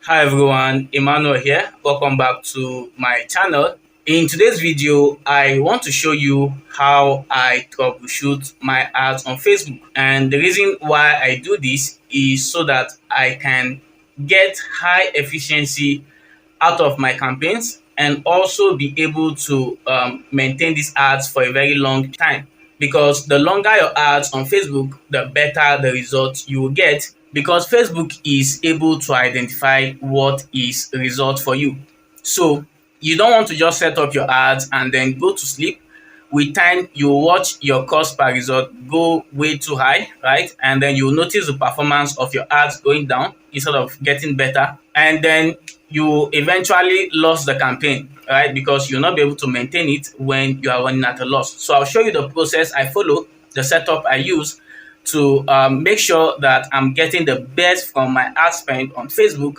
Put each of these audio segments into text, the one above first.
Hi everyone, Emmanuel here. Welcome back to my channel. In today's video, I want to show you how I troubleshoot my ads on Facebook. And the reason why I do this is so that I can get high efficiency out of my campaigns and also be able to maintain these ads for a very long time, because the longer your ads on Facebook, the better the results you will get, because Facebook is able to identify what is a result for you. So you don't want to just set up your ads and then go to sleep. With time, you will watch your cost per result go way too high, right? And then you'll notice the performance of your ads going down instead of getting better. And then you eventually lost the campaign, right? Because you'll not be able to maintain it when you are running at a loss. So I'll show you the process I follow, the setup I use to make sure that I'm getting the best from my ad spend on Facebook,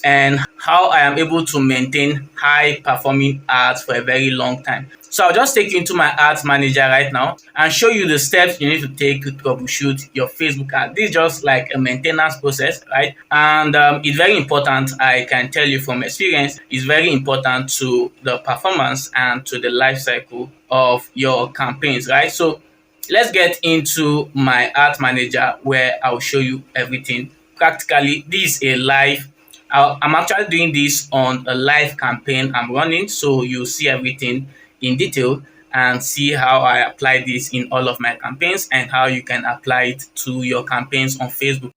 and how I am able to maintain high performing ads for a very long time. So I'll just take you into my ads manager right now and show you the steps you need to take to troubleshoot your Facebook ad. This is just like a maintenance process, right? And it's very important. I can tell you from experience, it's very important to the performance and to the life cycle of your campaigns, right? So let's get into my ad manager where I'll show you everything. Practically, this is a live I'm actually doing this on a live campaign I'm running, so you'll see everything in detail and see how I apply this in all of my campaigns and how you can apply it to your campaigns on Facebook.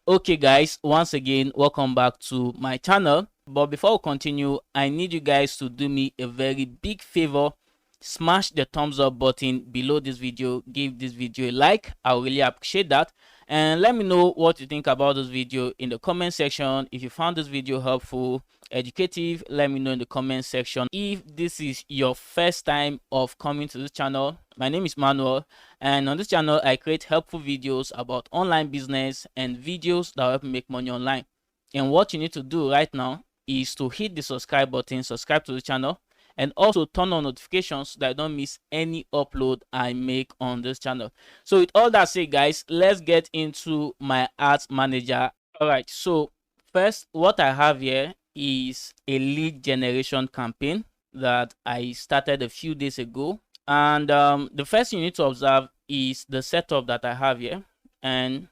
Okay guys, once again welcome back to my channel. But before we continue, I need you guys to do me a very big favor. Smash the thumbs up button below this video, give this video a like. I really appreciate that, and let me know what you think about this video in the comment section. If you found this video helpful, educative, let me know in the comment section. If this is your first time of coming to this channel, my name is Emmanuel, and on this channel I create helpful videos about online business and videos that help you make money online. And what you need to do right now is to hit the subscribe button, subscribe to the channel, and also turn on notifications so that I don't miss any upload I make on this channel. So with all that said guys, let's get into my ads manager. All right, so first what I have here is a lead generation campaign that I started a few days ago. And the first thing you need to observe is the setup that I have here. And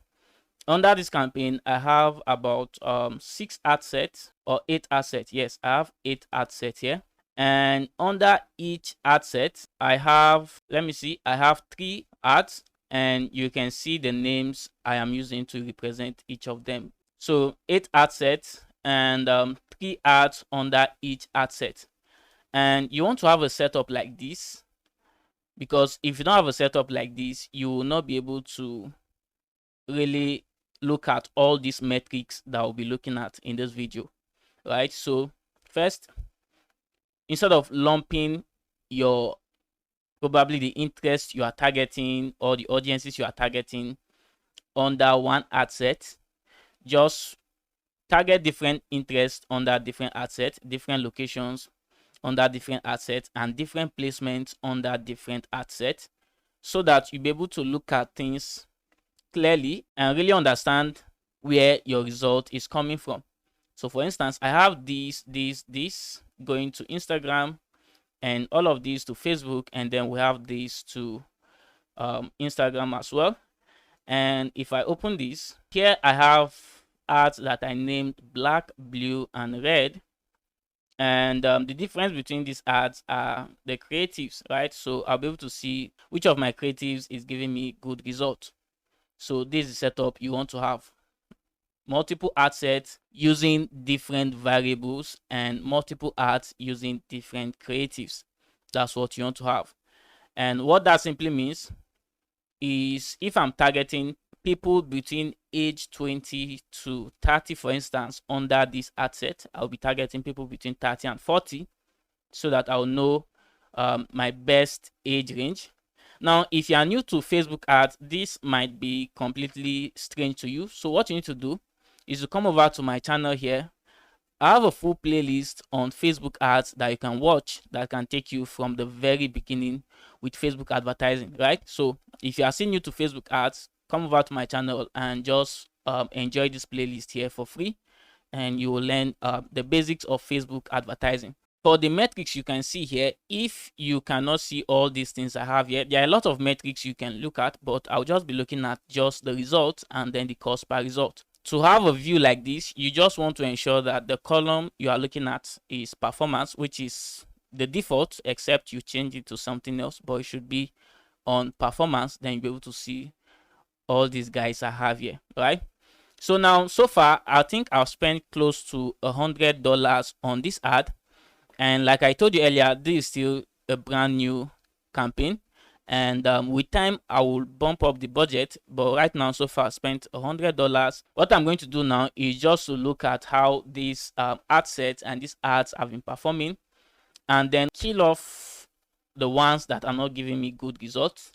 under this campaign I have about 6 ad sets or 8 ad sets. Yes, I have 8 ad sets here. And under each ad set I have, let me see, I have 3 ads, and you can see the names I am using to represent each of them. So 8 ad sets and 3 ads under each ad set. And you want to have a setup like this, because if you don't have a setup like this, you will not be able to really look at all these metrics that we'll be looking at in this video, right? So first, instead of lumping your probably the interest you are targeting or the audiences you are targeting under one ad set, just target different interests under different ad sets, different locations under different ad sets, and different placements under different ad sets, so that you'll be able to look at things clearly and really understand where your result is coming from. So for instance, I have this going to Instagram, and all of these to Facebook, and then we have these to Instagram as well. And if I open this here, I have ads that I named black, blue, and red. And the difference between these ads are the creatives, right? So I'll be able to see which of my creatives is giving me good results. So this is the setup you want to have: multiple ad sets using different variables and multiple ads using different creatives. That's what you want to have. And what that simply means is, if I'm targeting people between age 20 to 30, for instance, under this ad set, I'll be targeting people between 30 and 40, so that I'll know my best age range. Now, if you are new to Facebook ads, this might be completely strange to you. So what you need to do is to come over to my channel here. I have a full playlist on Facebook ads that you can watch that can take you from the very beginning with Facebook advertising, right? So if you are still new to Facebook ads, come over to my channel and just enjoy this playlist here for free, and you will learn the basics of Facebook advertising. For the metrics you can see here, if you cannot see all these things I have here, there are a lot of metrics you can look at, but I'll just be looking at just the results and then the cost per result. To have a view like this, you just want to ensure that the column you are looking at is performance, which is the default, except you change it to something else, but it should be on performance. Then you'll be able to see all these guys I have here, right? So now, so far, I think I've spent close to $100 on this ad. And like I told you earlier, this is still a brand new campaign. And with time, I will bump up the budget. But right now, so far, I spent $100. What I'm going to do now is just to look at how these ad sets and these ads have been performing, and then kill off the ones that are not giving me good results,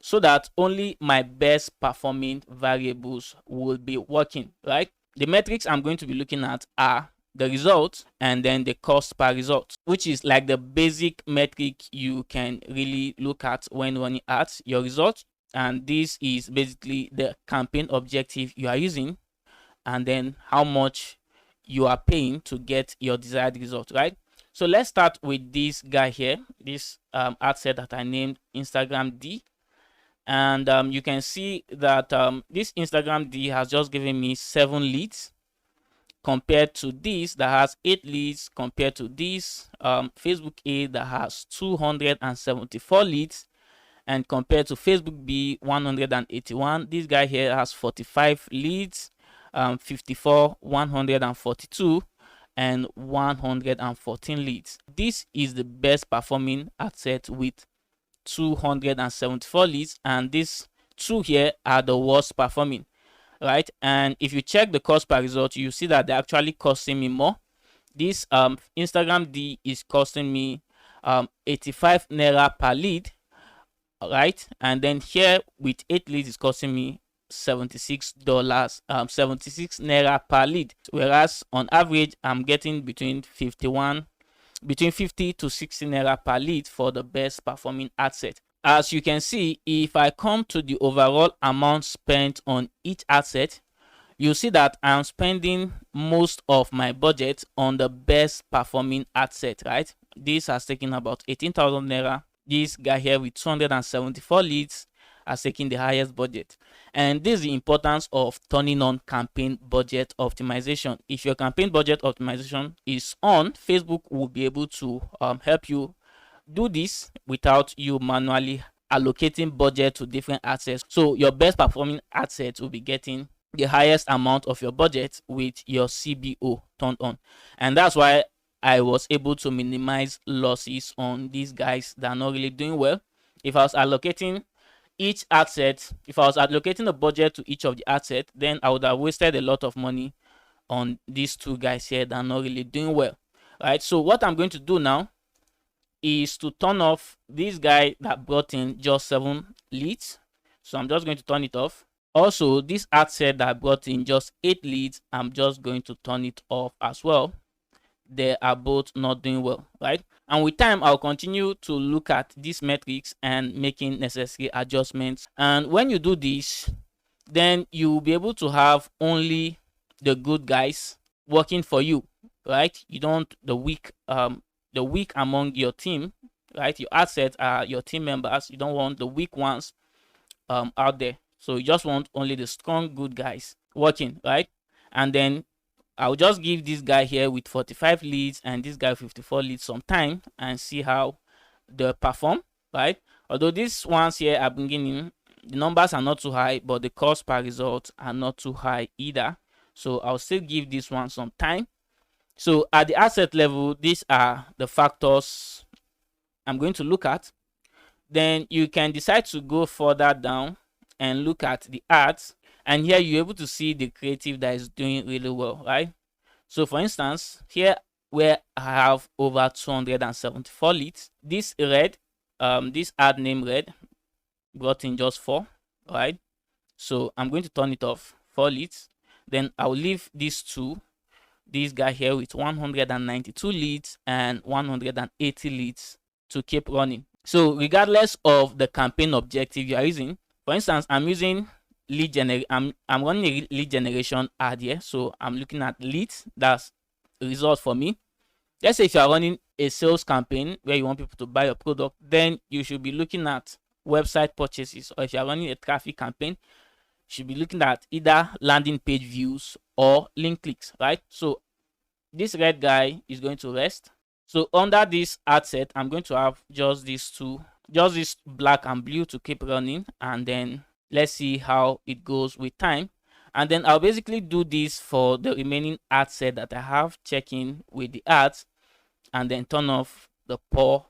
so that only my best performing variables will be working, right? The metrics I'm going to be looking at are the results and then the cost per result, which is like the basic metric you can really look at when running ads, your results. And this is basically the campaign objective you are using, and then how much you are paying to get your desired result, right? So let's start with this guy here, this ad set that I named Instagram D. And you can see that this Instagram D has just given me 7 leads, compared to this that has 8 leads, compared to this Facebook A that has 274 leads, and compared to Facebook B 181. This guy here has 45 leads, 54, 142, and 114 leads. This is the best performing ad set with 274 leads, and these two here are the worst performing, right? And if you check the cost per result, you see that they're actually costing me more. This Instagram D is costing me 85 naira per lead, right? And then here with 8 leads is costing me $76, 76 naira per lead, whereas on average I'm getting between 50 to 60 naira per lead for the best performing ad set. As you can see, if I come to the overall amount spent on each ad set, you see that I'm spending most of my budget on the best performing ad set, right? This has taken about 18,000 naira. This guy here with 274 leads has taken the highest budget. And this is the importance of turning on campaign budget optimization. If your campaign budget optimization is on, Facebook will be able to help you do this without you manually allocating budget to different ad sets. So your best performing ad sets will be getting the highest amount of your budget with your CBO turned on. And that's why I was able to minimize losses on these guys that are not really doing well. If I was allocating each ad set, if I was allocating a budget to each of the ad set, then I would have wasted a lot of money on these two guys here that are not really doing well, right? So what I'm going to do now is to turn off this guy that brought in just 7 leads. So I'm just going to turn it off. Also, this ad set that brought in just 8 leads, I'm just going to turn it off as well. They are both not doing well, right? And with time, I'll continue to look at these metrics and making necessary adjustments. And when you do this, then you'll be able to have only the good guys working for you, right? You don't the weak among your team, right? Your assets are your team members. You don't want the weak ones out there. So you just want only the strong good guys working, right? And then I'll just give this guy here with 45 leads and this guy 54 leads some time and see how they perform, right? Although these ones here are bringing in, the numbers are not too high, but the cost per result are not too high either. So I'll still give this one some time. So at the asset level, these are the factors I'm going to look at. Then you can decide to go further down and look at the ads. And here you're able to see the creative that is doing really well, right? So for instance, here where I have over 274 leads, this red, this ad name red brought in just 4, right? So I'm going to turn it off, 4 leads. Then I'll leave these 2 this guy here with 192 leads and 180 leads to keep running. So regardless of the campaign objective you are using, for instance, I'm using lead generation. I'm running a lead generation ad here, so I'm looking at leads. That's the result for me. Let's say if you are running a sales campaign where you want people to buy your product, then you should be looking at website purchases. Or if you are running a traffic campaign, you should be looking at either landing page views or link clicks, right? So this red guy is going to rest. So under this ad set, I'm going to have just these two, just this black and blue to keep running, and then let's see how it goes with time. And then I'll basically do this for the remaining ad set that I have, check in with the ads, and then turn off the poor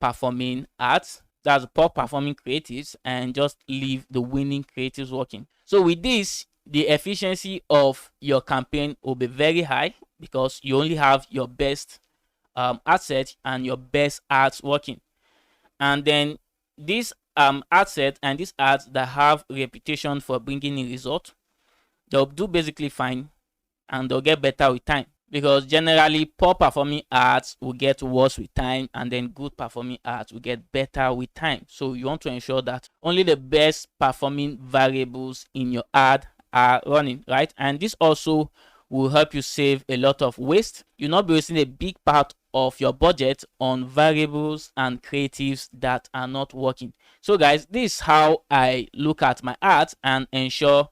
performing ads. That's poor performing creatives, and just leave the winning creatives working. So with this, the efficiency of your campaign will be very high because you only have your best ad set and your best ads working. And then this ad set and these ads that have reputation for bringing in results, they'll do basically fine and they'll get better with time, because generally poor performing ads will get worse with time, and then good performing ads will get better with time. So you want to ensure that only the best performing variables in your ad are running, right? And this also will help you save a lot of waste. You'll not be wasting a big part of your budget on variables and creatives that are not working. So guys, this is how I look at my ads and ensure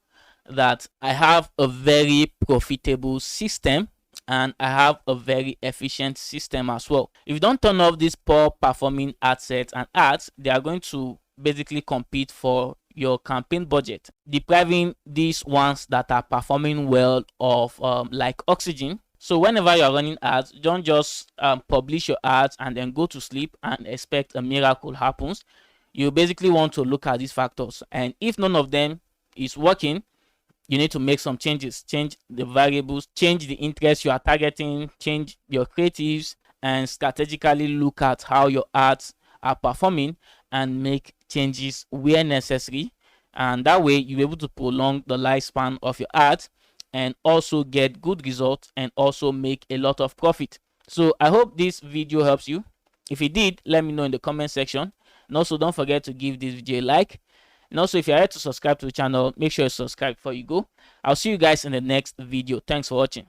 that I have a very profitable system and I have a very efficient system as well. If you don't turn off these poor performing ad sets and ads, they are going to basically compete for your campaign budget, depriving these ones that are performing well of like oxygen. So whenever you are running ads, don't just publish your ads and then go to sleep and expect a miracle happens. You basically want to look at these factors, and if none of them is working, you need to make some changes, change the variables, change the interest you are targeting, change your creatives, and strategically look at how your ads are performing and make changes where necessary. And that way you'll be able to prolong the lifespan of your ads and also get good results and also make a lot of profit. So I hope this video helps you. If it did, let me know in the comment section. And also don't forget to give this video a like. And also, if you're here to subscribe to the channel, make sure you subscribe before you go. I'll see you guys in the next video. Thanks for watching.